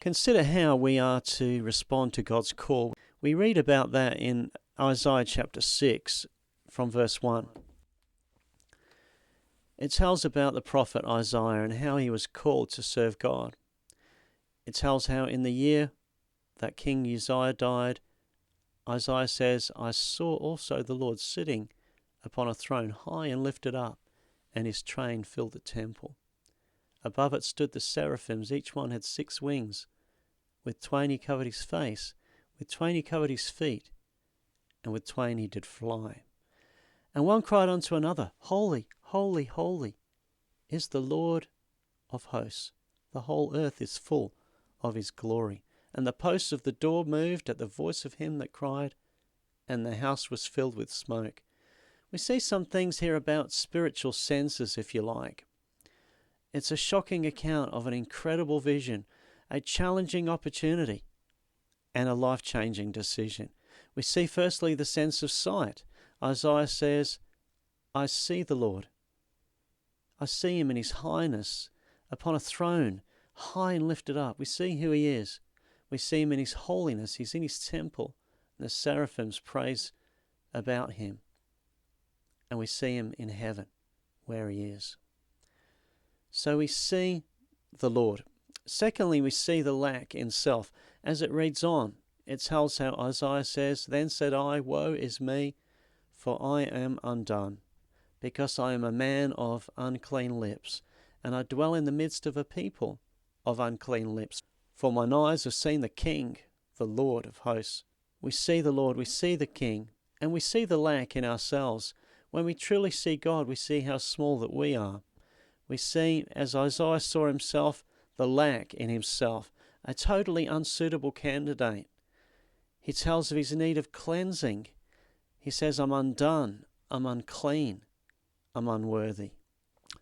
Consider how we are to respond to God's call. We read about that in Isaiah chapter 6 from verse 1. It tells about the prophet Isaiah and how he was called to serve God. It tells how in the year that King Uzziah died, Isaiah says, I saw also the Lord sitting upon a throne high and lifted up, and his train filled the temple. Above it stood the seraphims, each one had 6 wings. With 2 he covered his face, with 2 he covered his feet, and with 2 he did fly. And one cried unto another, Holy, holy, holy is the Lord of hosts. The whole earth is full of his glory. And the posts of the door moved at the voice of him that cried, and the house was filled with smoke. We see some things here about spiritual senses, if you like. It's a shocking account of an incredible vision, a challenging opportunity, and a life-changing decision. We see firstly the sense of sight. Isaiah says, I see the Lord. I see him in His Highness upon a throne, high and lifted up. We see who he is. We see him in His Holiness. He's in His temple. And the seraphims praise about him. And we see him in heaven, where he is. So we see the Lord. Secondly, we see the lack in self. As it reads on, it tells how Isaiah says, Then said I, Woe is me, for I am undone, because I am a man of unclean lips, and I dwell in the midst of a people of unclean lips. For mine eyes have seen the King, the Lord of hosts. We see the Lord, we see the King, and we see the lack in ourselves. When we truly see God, we see how small that we are. We see, as Isaiah saw himself, the lack in himself, a totally unsuitable candidate. He tells of his need of cleansing. He says, I'm undone, I'm unclean, I'm unworthy.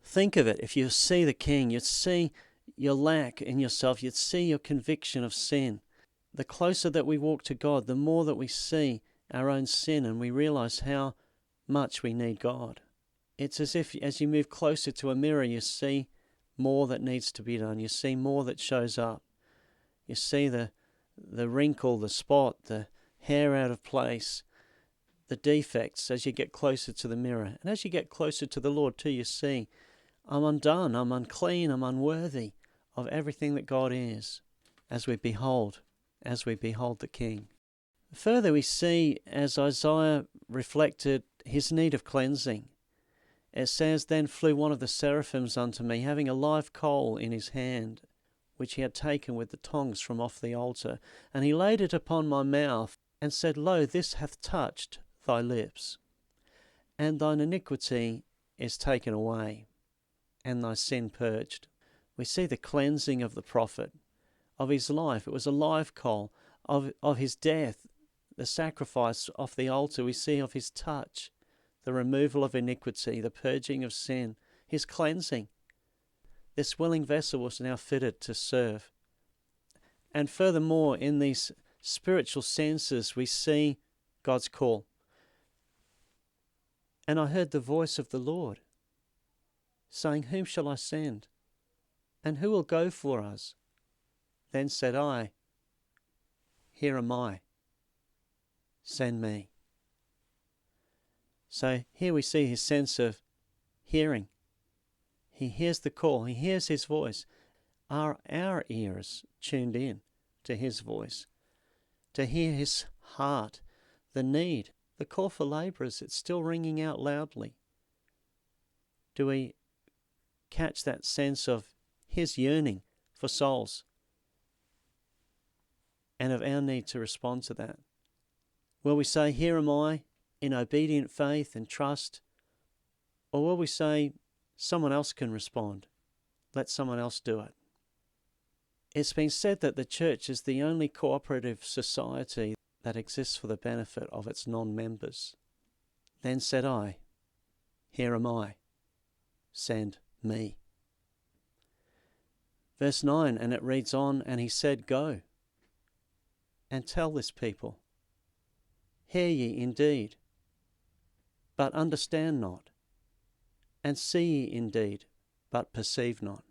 Think of it, if you see the King, you'd see your lack in yourself, you'd see your conviction of sin. The closer that we walk to God, the more that we see our own sin and we realize how much we need God. It's as if as you move closer to a mirror, you see more that needs to be done. You see more that shows up. You see the wrinkle, the spot, the hair out of place, the defects as you get closer to the mirror. And as you get closer to the Lord too, you see, I'm undone, I'm unclean, I'm unworthy of everything that God is, as we behold the King. Further, we see, as Isaiah reflected, his need of cleansing. It says, Then flew one of the seraphims unto me, having a live coal in his hand, which he had taken with the tongs from off the altar. And he laid it upon my mouth, and said, Lo, this hath touched thy lips, and thine iniquity is taken away, and thy sin purged. We see the cleansing of the prophet, of his life. It was a live coal. Of his death, the sacrifice off the altar. We see of his touch, the removal of iniquity, the purging of sin, his cleansing. This willing vessel was now fitted to serve. And furthermore, in these spiritual senses, we see God's call. And I heard the voice of the Lord, saying, Whom shall I send? And who will go for us? Then said I, Here am I. Send me. So here we see his sense of hearing. He hears the call. He hears his voice. Are our ears tuned in to his voice? To hear his heart, the need, the call for labourers, it's still ringing out loudly. Do we catch that sense of his yearning for souls and of our need to respond to that? Will we say, Here am I, in obedient faith and trust? Or will we say, someone else can respond, let someone else do it? It's been said that the church is the only cooperative society that exists for the benefit of its non-members. Then said I, Here am I, send me. Verse 9, and it reads on, And he said, Go, and tell this people, Hear ye indeed, but understand not, and see ye indeed, but perceive not.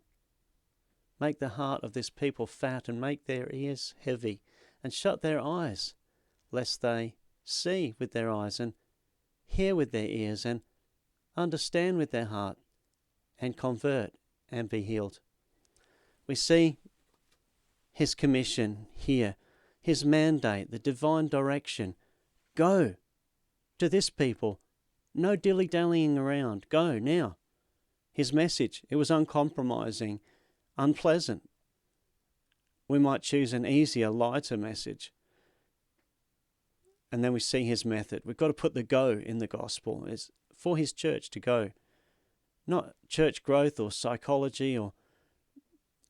Make the heart of this people fat and make their ears heavy, and shut their eyes, lest they see with their eyes and hear with their ears and understand with their heart and convert and be healed. We see his commission here, his mandate, the divine direction. Go to this people. No dilly-dallying around. Go now. His message, it was uncompromising, unpleasant. We might choose an easier, lighter message. And then we see his method. We've got to put the go in the gospel. It's for his church to go. Not church growth or psychology or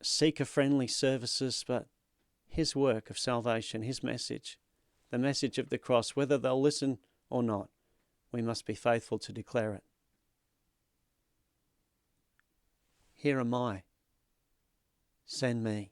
seeker-friendly services, but his work of salvation, his message, the message of the cross. Whether they'll listen or not, we must be faithful to declare it. Here am I. Send me.